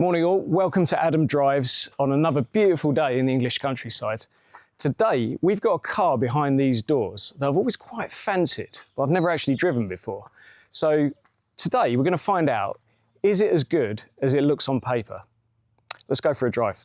Morning all, welcome to Adam Drives on another beautiful day in the English countryside. Today we've got a car behind these doors that I've always quite fancied, but I've never actually driven before. So today we're going to find out, is it as good as it looks on paper? Let's go for a drive.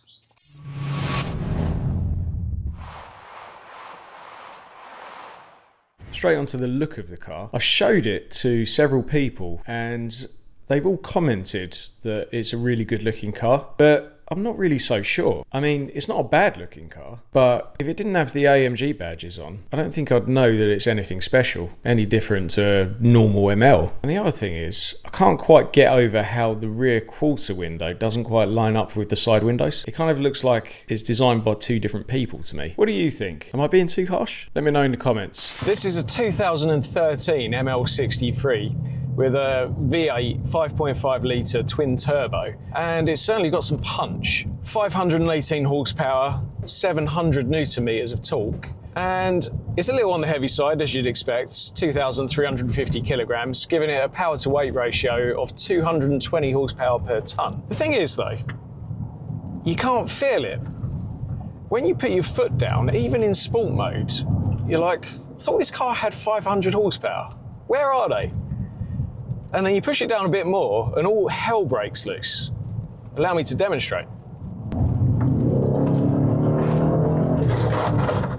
Straight onto the look of the car. I've showed it to several people and they've all commented that it's a really good looking car, but I'm not really so sure. I mean, it's not a bad looking car, but if it didn't have the AMG badges on, I don't think I'd know that it's anything special, any different to a normal ML. And the other thing is, I can't quite get over how the rear quarter window doesn't quite line up with the side windows. It kind of looks like it's designed by two different people to me. What do you think? Am I being too harsh? Let me know in the comments. This is a 2013 ML63. With a V8 5.5 litre twin turbo, and it's certainly got some punch. 518 horsepower, 700 newton meters of torque, and it's a little on the heavy side as you'd expect, 2,350 kilograms, giving it a power to weight ratio of 220 horsepower per tonne. The thing is though, you can't feel it. When you put your foot down, even in sport mode, you're like, I thought this car had 500 horsepower. Where are they? And then you push it down a bit more and all hell breaks loose. Allow me to demonstrate.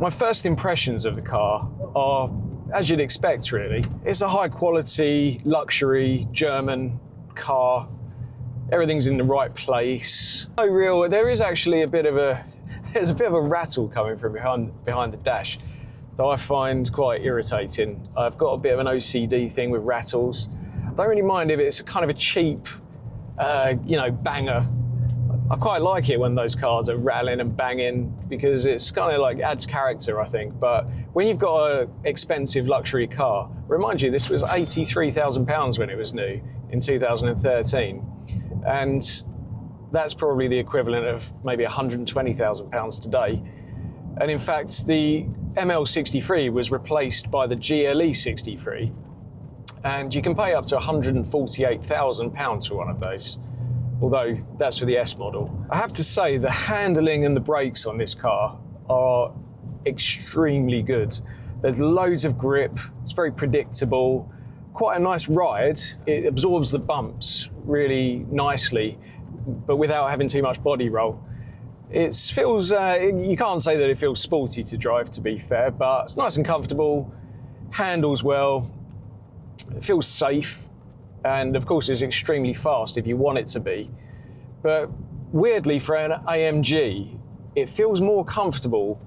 My first impressions of the car are, as you'd expect really, it's a high quality, luxury, German car. Everything's in the right place. There is actually there's a bit of a rattle coming from behind the dash that I find quite irritating. I've got a bit of an OCD thing with rattles. I don't really mind if it's kind of a cheap, banger. I quite like it when those cars are rattling and banging because it's kind of like adds character, I think. But when you've got an expensive luxury car, remind you, this was £83,000 when it was new in 2013. And that's probably the equivalent of maybe £120,000 today. And in fact, the ML63 was replaced by the GLE 63. And you can pay up to £148,000 for one of those, although that's for the S model. I have to say the handling and the brakes on this car are extremely good. There's loads of grip, it's very predictable, quite a nice ride. It absorbs the bumps really nicely, but without having too much body roll. It feels, you can't say that it feels sporty to drive, to be fair, but it's nice and comfortable, handles well, it feels safe, and of course it's extremely fast if you want it to be. But weirdly, for an AMG, it feels more comfortable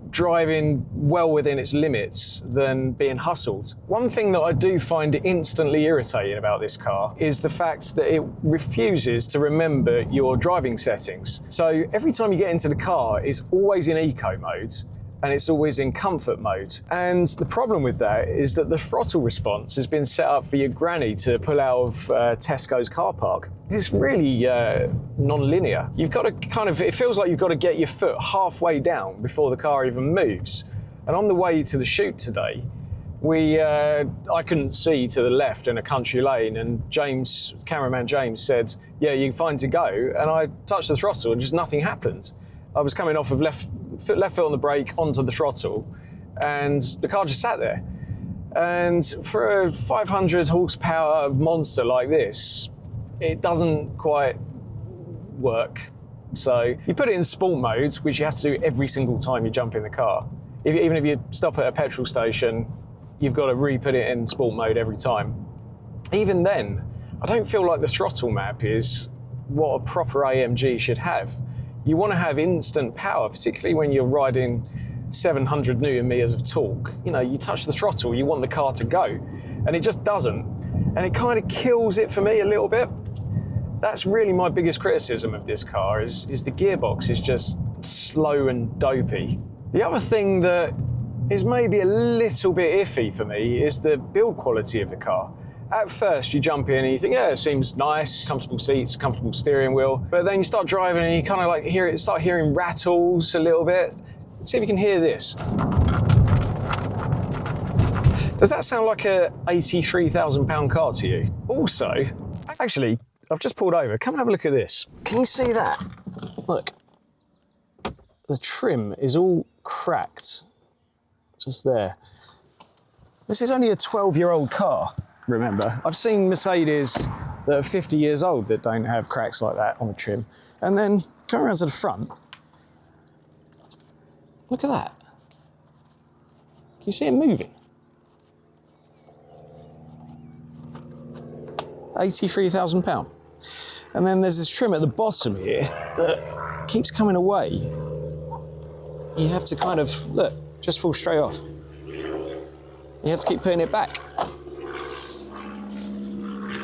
driving well within its limits than being hustled. One thing that I do find instantly irritating about this car is the fact that it refuses to remember your driving settings. So every time you get into the car, it's always in eco mode, and it's always in comfort mode. And the problem with that is that the throttle response has been set up for your granny to pull out of Tesco's car park. It's really non-linear. You've got to it feels like you've got to get your foot halfway down before the car even moves. And on the way to the shoot today, I couldn't see to the left in a country lane, and cameraman James said, yeah, you're fine to go. And I touched the throttle and just nothing happened. I was coming off of left foot on the brake onto the throttle, and the car just sat there. And for a 500 horsepower monster like this, it doesn't quite work. So you put it in sport mode, which you have to do every single time you jump in the car. Even if you stop at a petrol station, you've got to re-put it in sport mode every time. Even then, I don't feel like the throttle map is what a proper AMG should have. You want to have instant power, particularly when you're riding 700 newton meters of torque. You know, you touch the throttle, you want the car to go, and it just doesn't. And it kind of kills it for me a little bit. That's really my biggest criticism of this car is the gearbox is just slow and dopey. The other thing that is maybe a little bit iffy for me is the build quality of the car. At first you jump in and you think, yeah, it seems nice, comfortable seats, comfortable steering wheel. But then you start driving and you kind of like start hearing rattles a little bit. Let's see if you can hear this. Does that sound like a £83,000 car to you? Also, actually, I've just pulled over. Come and have a look at this. Can you see that? Look. The trim is all cracked. Just there. This is only a 12-year-old car, remember. I've seen Mercedes that are 50 years old that don't have cracks like that on the trim. And then come around to the front. Look at that. Can you see it moving? £83,000. And then there's this trim at the bottom here that keeps coming away. You have to kind of, look, just fall straight off. You have to keep putting it back.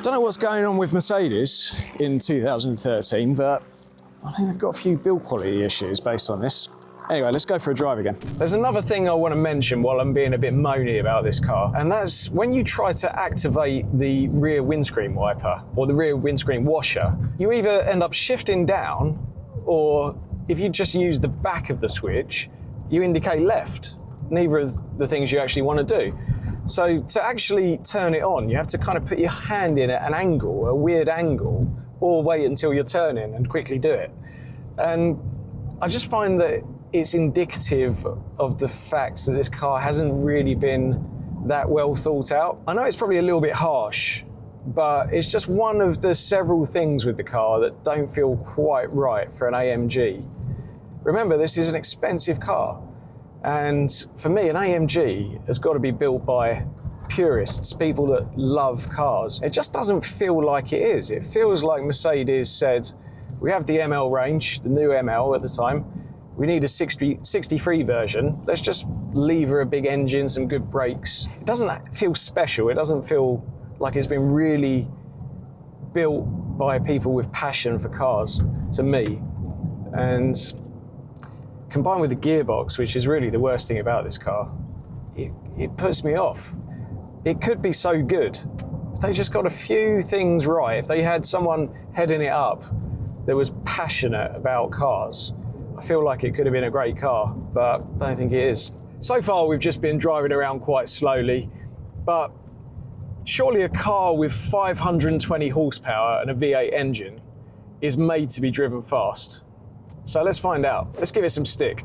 Don't know what's going on with Mercedes in 2013, but I think they've got a few build quality issues based on this. Anyway, let's go for a drive again. There's another thing I want to mention while I'm being a bit moany about this car, and that's when you try to activate the rear windscreen wiper or the rear windscreen washer, you either end up shifting down, or if you just use the back of the switch, you indicate left. Neither of the things you actually want to do. So to actually turn it on, you have to kind of put your hand in at an angle, a weird angle, or wait until you're turning and quickly do it. And I just find that it's indicative of the fact that this car hasn't really been that well thought out. I know it's probably a little bit harsh, but it's just one of the several things with the car that don't feel quite right for an AMG. Remember, this is an expensive car. And for me, an AMG has got to be built by purists, people that love cars. It just doesn't feel like it is. It feels like Mercedes said, we have the ML range, the new ML at the time. We need a 63 version. Let's just lever a big engine, some good brakes. It doesn't feel special. It doesn't feel like it's been really built by people with passion for cars, to me. And combined with the gearbox, which is really the worst thing about this car, it puts me off. It could be so good if they just got a few things right. If they had someone heading it up that was passionate about cars, I feel like it could have been a great car, but I don't think it is. So far, we've just been driving around quite slowly, but surely a car with 520 horsepower and a V8 engine is made to be driven fast. So let's find out. Let's give it some stick.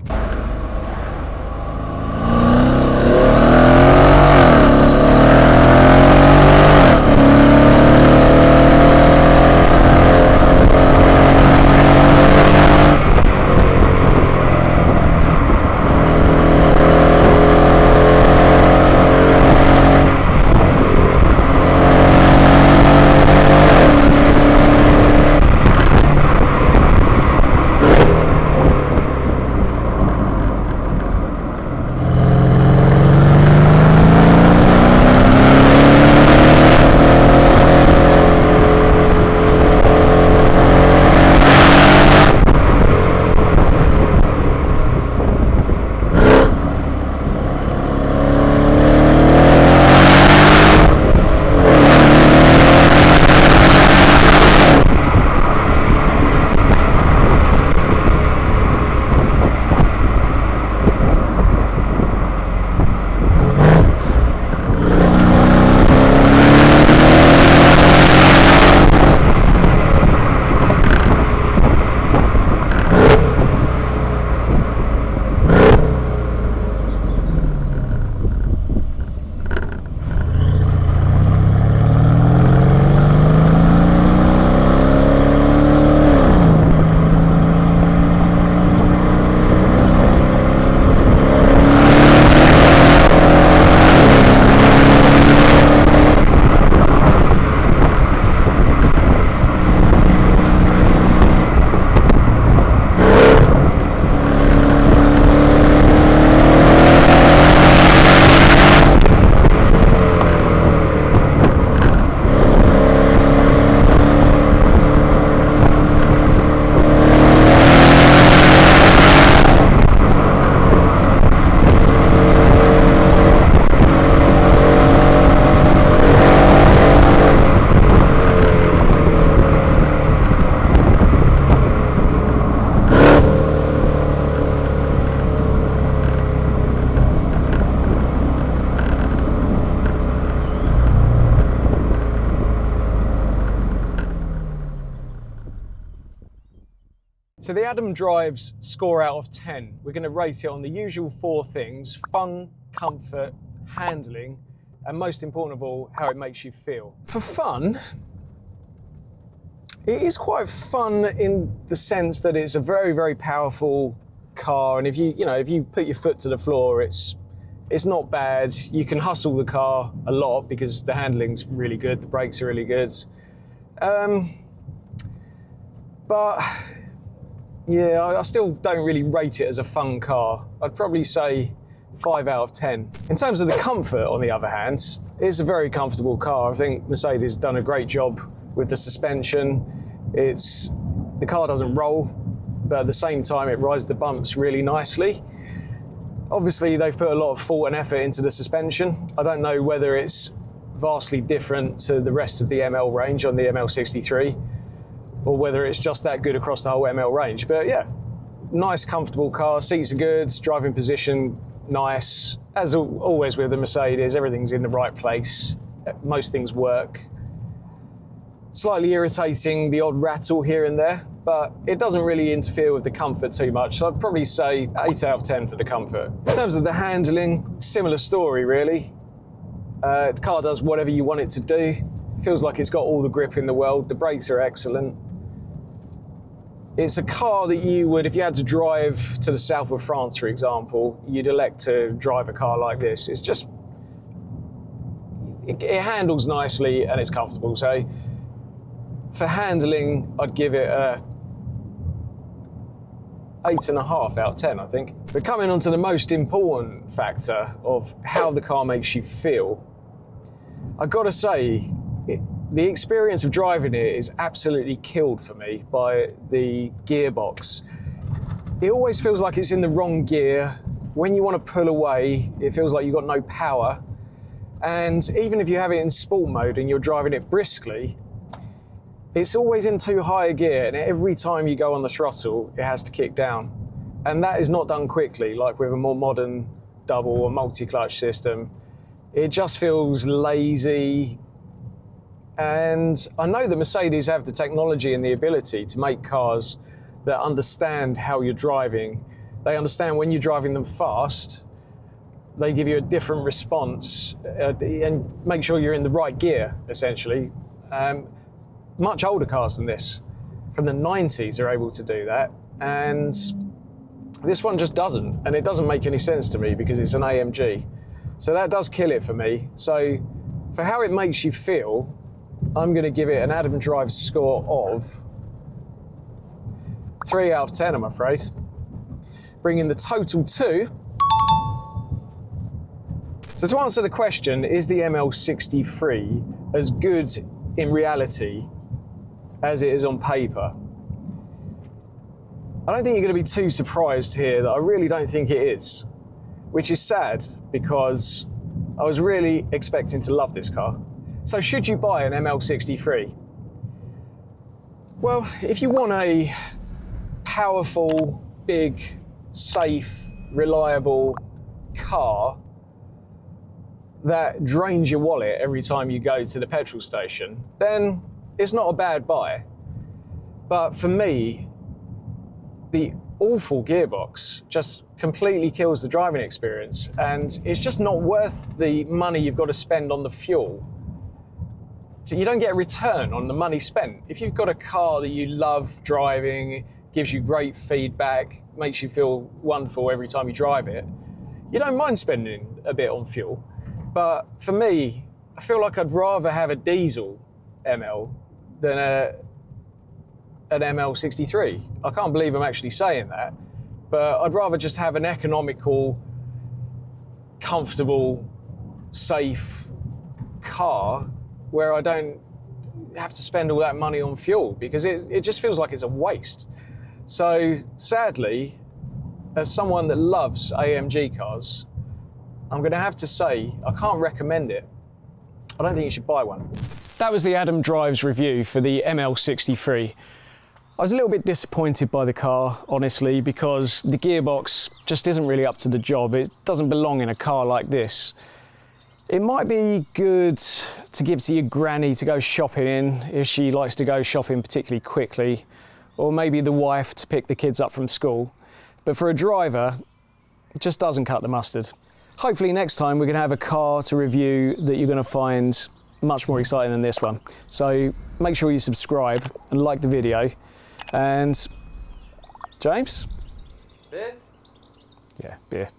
So the Adam Drive's score out of 10, we're going to rate it on the usual 4 things: fun, comfort, handling, and most important of all, how it makes you feel. For fun, it is quite fun in the sense that it's a very, very powerful car, and if you put your foot to the floor, it's not bad. You can hustle the car a lot because the handling's really good, the brakes are really good. But yeah, I still don't really rate it as a fun car. I'd probably say 5 out of 10. In terms of the comfort, on the other hand, it's a very comfortable car. I think Mercedes has done a great job with the suspension. The car doesn't roll, but at the same time it rides the bumps really nicely. Obviously they've put a lot of thought and effort into the suspension. I don't know whether it's vastly different to the rest of the ML range on the ML63, or whether it's just that good across the whole ML range. But yeah, nice, comfortable car, seats are good, driving position nice. As always with the Mercedes, everything's in the right place. Most things work. Slightly irritating, the odd rattle here and there, but it doesn't really interfere with the comfort too much. So I'd probably say 8 out of 10 for the comfort. In terms of the handling, similar story really. The car does whatever you want it to do. Feels like it's got all the grip in the world. The brakes are excellent. It's a car that you would, if you had to drive to the south of France, for example, you'd elect to drive a car like this. It's just, it handles nicely and it's comfortable. So for handling, I'd give it a 8.5 out of 10, I think. But coming on to the most important factor of how the car makes you feel, I've got to say, the experience of driving it is absolutely killed for me by the gearbox. It always feels like it's in the wrong gear. When you want to pull away, it feels like you've got no power. And even if you have it in sport mode and you're driving it briskly, it's always in too high a gear, and every time you go on the throttle, it has to kick down. And that is not done quickly, like with a more modern double or multi-clutch system. It just feels lazy. And I know that Mercedes have the technology and the ability to make cars that understand how you're driving. They understand when you're driving them fast, they give you a different response and make sure you're in the right gear, essentially. Much older cars than this, from the 90s, are able to do that. And this one just doesn't. And it doesn't make any sense to me because it's an AMG. So that does kill it for me. So for how it makes you feel, I'm going to give it an Adam Drive score of 3 out of 10, I'm afraid. Bringing the total to... So to answer the question, is the ML63 as good in reality as it is on paper? I don't think you're going to be too surprised here that I really don't think it is, which is sad because I was really expecting to love this car. So should you buy an ML63? Well, if you want a powerful, big, safe, reliable car that drains your wallet every time you go to the petrol station, then it's not a bad buy. But for me, the awful gearbox just completely kills the driving experience, and it's just not worth the money you've got to spend on the fuel. So you don't get a return on the money spent. If you've got a car that you love driving, gives you great feedback, makes you feel wonderful every time you drive it, you don't mind spending a bit on fuel. But for me, I feel like I'd rather have a diesel ML than an ML63. I can't believe I'm actually saying that, but I'd rather just have an economical, comfortable, safe car where I don't have to spend all that money on fuel, because it just feels like it's a waste. So sadly, as someone that loves AMG cars, I'm going to have to say I can't recommend it. I don't think you should buy one. That was the Adam Drive's review for the ML63. I was a little bit disappointed by the car, honestly, because the gearbox just isn't really up to the job. It doesn't belong in a car like this. It might be good to give to your granny to go shopping in if she likes to go shopping particularly quickly, or maybe the wife to pick the kids up from school. But for a driver, it just doesn't cut the mustard. Hopefully next time we're going to have a car to review that you're going to find much more exciting than this one. So make sure you subscribe and like the video. And James? Beer? Yeah, beer.